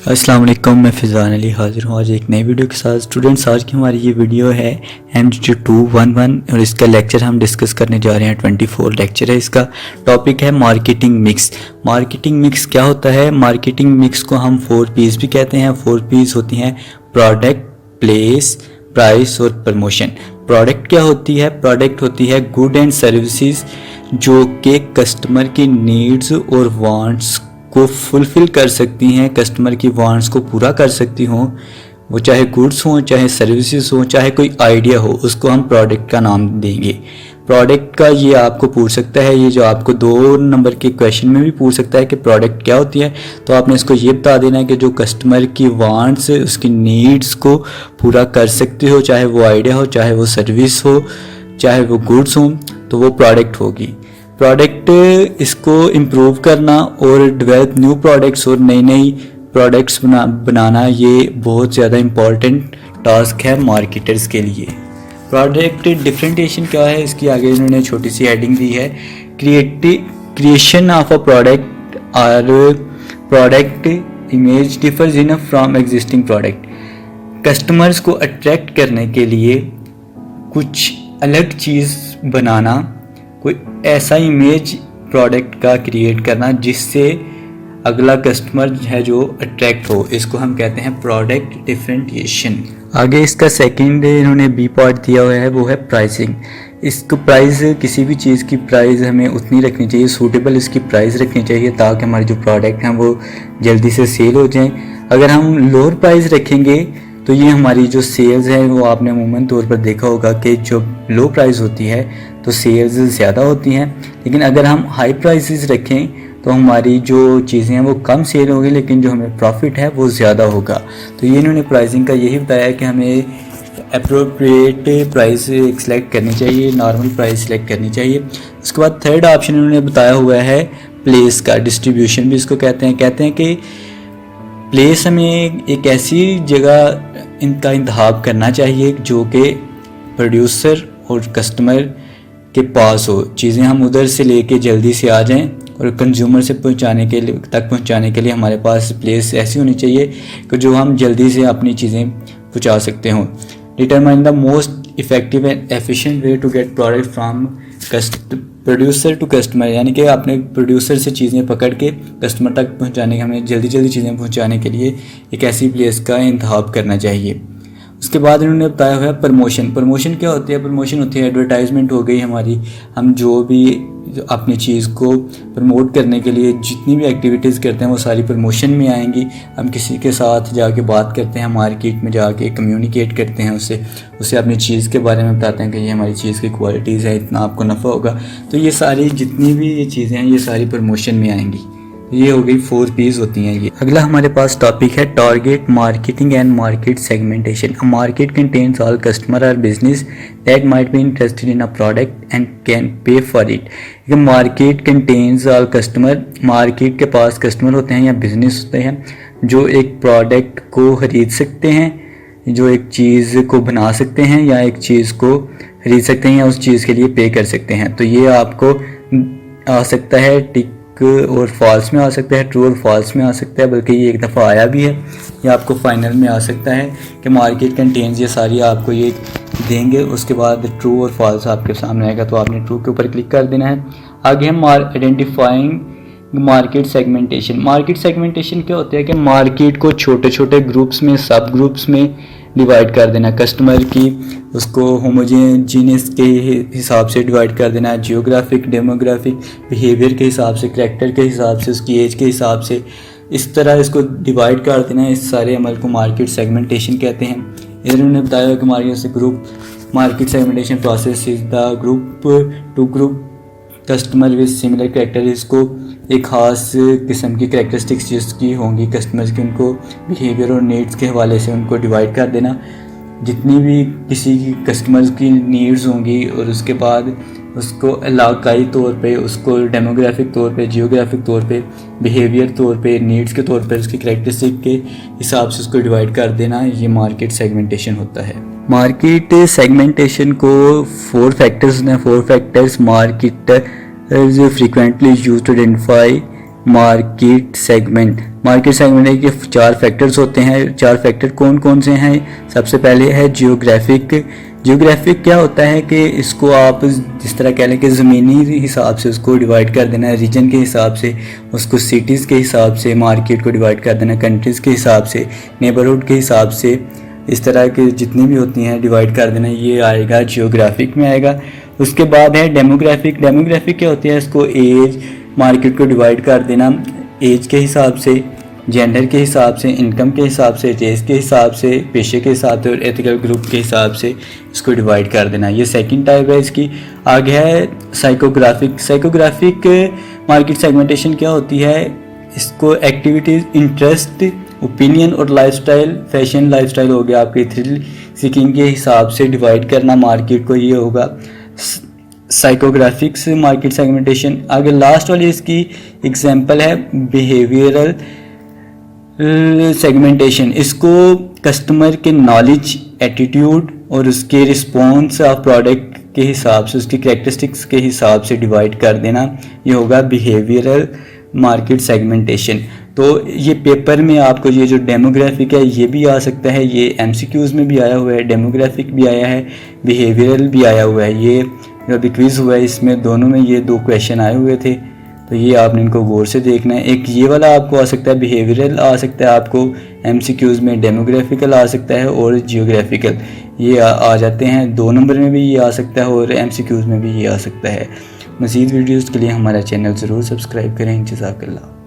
अस्सलाम वालेकुम, मैं फ़िज़ान अली हाज़िर हूँ आज एक नई वीडियो के साथ। स्टूडेंट्स, आज की हमारी ये वीडियो है MG211 और इसका लेक्चर हम डिस्कस करने जा रहे हैं। 24 लेक्चर है। इसका टॉपिक है मार्केटिंग मिक्स। मार्केटिंग मिक्स क्या होता है? मार्केटिंग मिक्स को हम 4 P's भी कहते हैं। 4 P's होती हैं प्रोडक्ट, प्लेस, प्राइस और प्रमोशन। प्रोडक्ट क्या होती है? प्रोडक्ट होती है गुड एंड सर्विसेज जो कि कस्टमर की नीड्स और वांट्स को फुलफ़िल कर सकती हैं, कस्टमर की वांट्स को पूरा कर सकती हों। वो चाहे गुड्स हों, चाहे सर्विसेज हों, चाहे कोई आइडिया हो, उसको हम प्रोडक्ट का नाम देंगे। प्रोडक्ट का ये आपको पूछ सकता है, ये जो आपको 2 नंबर के क्वेश्चन में भी पूछ सकता है कि प्रोडक्ट क्या होती है। तो आपने इसको ये बता देना है कि जो कस्टमर की वांट्स, उसकी नीड्स को पूरा कर सकती हो, चाहे वो आइडिया हो, चाहे वो सर्विस हो, चाहे वो गुड्स हों, तो वो प्रोडक्ट होगी। प्रोडक्ट इसको इम्प्रूव करना और डेवलप न्यू प्रोडक्ट्स और नई नई प्रोडक्ट्स बनाना ये बहुत ज़्यादा इम्पॉर्टेंट टास्क है मार्केटर्स के लिए। प्रोडक्ट डिफरेंटिएशन क्या है? इसकी आगे इन्होंने छोटी सी हेडिंग दी है, क्रिएशन ऑफ अ प्रोडक्ट और product image differs in from existing product. Customers को अट्रैक्ट करने के लिए कुछ अलग चीज़ बनाना, कोई ऐसा इमेज प्रोडक्ट का क्रिएट करना जिससे अगला कस्टमर है जो अट्रैक्ट हो, इसको हम कहते हैं प्रोडक्ट डिफरेंटिएशन। आगे इसका सेकंड इन्होंने बी पार्ट दिया हुआ है, वो है प्राइसिंग। इसको प्राइस, किसी भी चीज़ की प्राइस हमें उतनी रखनी चाहिए, सूटेबल इसकी प्राइस रखनी चाहिए ताकि हमारे जो प्रोडक्ट हैं वो जल्दी से सेल हो जाएं। अगर हम लोअर प्राइस रखेंगे तो ये हमारी जो सेल्स है वो आपने अमूमन तौर पर देखा होगा कि जो लो प्राइस होती है तो सेल्स ज़्यादा होती हैं, लेकिन अगर हम हाई प्राइसेस रखें तो हमारी जो चीज़ें हैं वो कम सेल होगी, लेकिन जो हमें प्रॉफिट है वो ज़्यादा होगा। तो ये इन्होंने प्राइसिंग का यही बताया कि हमें अप्रोप्रिएट प्राइस सेलेक्ट करनी चाहिए, नॉर्मल प्राइस सेलेक्ट करनी चाहिए। उसके बाद थर्ड ऑप्शन इन्होंने बताया हुआ है प्लेस का, डिस्ट्रीब्यूशन भी इसको कहते हैं कि प्लेस हमें एक ऐसी जगह इनका इंतखाब करना चाहिए जो कि प्रोड्यूसर और कस्टमर के पास हो, चीज़ें हम उधर से लेके जल्दी से आ जाएं और कंज्यूमर से पहुंचाने के लिए हमारे पास प्लेस ऐसी होनी चाहिए कि जो हम जल्दी से अपनी चीज़ें पहुंचा सकते हों। Determine the most effective and efficient way to get product from producer to customer, यानी कि अपने प्रोड्यूसर से चीज़ें पकड़ के कस्टमर तक पहुंचाने के, हमें जल्दी चीज़ें पहुंचाने के लिए एक ऐसी प्लेस का इंतखाब करना चाहिए। उसके बाद इन्होंने बताया हुआ है प्रमोशन। प्रमोशन क्या होती है? प्रमोशन होती है एडवर्टाइजमेंट हो गई हमारी। हम जो भी अपनी चीज़ को प्रमोट करने के लिए जितनी भी एक्टिविटीज़ करते हैं वो सारी प्रमोशन में आएंगी। हम किसी के साथ जाके बात करते हैं, मार्केट में जाके कम्युनिकेट करते हैं, उससे अपनी चीज़ के बारे में बताते हैं कि ये हमारी चीज़ की क्वालिटीज़ है, इतना आपको नफ़ा होगा। तो ये सारी जितनी भी ये चीज़ें हैं ये सारी प्रमोशन में आएंगी। ये हो गई 4 P's होती हैं ये। अगला हमारे पास टॉपिक है target marketing and market segmentation. A market contains all customer और business that might be interested in a product and can pay for it. Market contains all customer, market के पास कस्टमर होते हैं या बिजनेस होते हैं जो एक प्रोडक्ट को खरीद सकते हैं, जो एक चीज़ को बना सकते हैं या एक चीज़ को खरीद सकते हैं या उस चीज़ के लिए पे कर सकते हैं। तो ये आपको आ सकता है टिक और फॉल्स में आ सकता है, ट्रू और फॉल्स में आ सकता है, बल्कि ये एक दफ़ा आया भी है। ये आपको फाइनल में आ सकता है कि मार्केट कंटेन्स, ये सारी आपको ये देंगे। उसके बाद ट्रू और फॉल्स आपके सामने आएगा तो आपने ट्रू के ऊपर क्लिक कर देना है। आगे हम identifying market segmentation. Market segmentation क्या होता है कि मार्केट को छोटे छोटे ग्रुप्स में, सब ग्रुप्स में डिवाइड कर देना। कस्टमर की उसको होमोजेनियस के हिसाब से डिवाइड कर देना, जियोग्राफिक, डेमोग्राफिक, बिहेवियर के हिसाब से, करैक्टर के हिसाब से, उसकी एज के हिसाब से, इस तरह इसको डिवाइड कर देना। इस सारे अमल को मार्केट सेगमेंटेशन कहते हैं। इन्होंने बताया कि market segmentation process is the group to group customer with similar character. इसको एक ख़ास किस्म की कैरेक्टरिस्टिक्स जिसकी होंगी कस्टमर्स की, उनको बिहेवियर और नीड्स के हवाले से उनको डिवाइड कर देना। जितनी भी किसी की कस्टमर्स की नीड्स होंगी और उसके बाद उसको इलाकाई तौर पे, उसको डेमोग्राफिक तौर पे, जियोग्राफिक तौर पे, बिहेवियर तौर पे, नीड्स के तौर पे, उसकी कैरेक्टरिस्टिक के हिसाब से उसको डिवाइड कर देना, ये मार्केट सेगमेंटेशन होता है। मार्केट सेगमेंटेशन को 4 फैक्टर्स हैं। 4 factors marketers frequently used to identify market segment है कि 4 फैक्टर्स होते हैं। 4 फैक्टर कौन कौन से हैं? सबसे पहले है जियोग्राफिक क्या होता है कि इसको आप जिस तरह कह लें कि ज़मीनी हिसाब से उसको डिवाइड कर देना है, रीजन के हिसाब से उसको, सिटीज़ के हिसाब से मार्केट को डिवाइड कर देना, कंट्रीज़ के हिसाब से, नेबरहुड के हिसाब से, इस तरह के जितनी भी होती हैं डिवाइड कर देना, ये आएगा जियोग्राफिक में आएगा। उसके बाद है डेमोग्राफिक क्या होती है? इसको एज, मार्केट को डिवाइड कर देना एज के हिसाब से, जेंडर के हिसाब से, इनकम के हिसाब से, रेस के हिसाब से, पेशे के हिसाब से और एथिकल ग्रुप के हिसाब से इसको डिवाइड कर देना। ये सेकंड टाइप है इसकी। आगे है साइकोग्राफिक मार्केट सेगमेंटेशन क्या होती है? इसको एक्टिविटीज़, इंटरेस्ट, ओपिनियन और लाइफस्टाइल, फैशन लाइफस्टाइल हो गया आपके, थ्रिल सीकिंग के हिसाब से डिवाइड करना मार्केट को, ये होगा साइकोग्राफिक्स मार्केट सेगमेंटेशन। आगे लास्ट वाली इसकी एग्जांपल है बिहेवियरल सेगमेंटेशन। इसको कस्टमर के नॉलेज, एटीट्यूड और उसके रिस्पॉन्स ऑफ प्रोडक्ट के हिसाब से, उसकी कैरेक्टरिस्टिक्स के हिसाब से डिवाइड कर देना, ये होगा बिहेवियरल मार्केट सेगमेंटेशन। तो ये पेपर में आपको ये जो डेमोग्राफिक है ये भी आ सकता है, ये एमसीक्यूज़ में भी आया हुआ है, डेमोग्राफिक भी आया है, बिहेवियरल भी आया हुआ है। ये जो अभी क्विज़ हुआ है इसमें दोनों में ये 2 क्वेश्चन आए हुए थे, तो ये आपने इनको गौर से देखना है। एक ये वाला आपको आ सकता है, बिहेवियरल आ सकता है आपको एमसीक्यूज़ में, डेमोग्राफिकल आ सकता है और जियोग्राफिकल ये आ जाते हैं। 2 नंबर में भी ये आ सकता है और एमसीक्यूज़ में भी ये आ सकता है। मज़ीद वीडियोज़ के लिए हमारा चैनल ज़रूर सब्सक्राइब करें। जज़ाकल्लाह।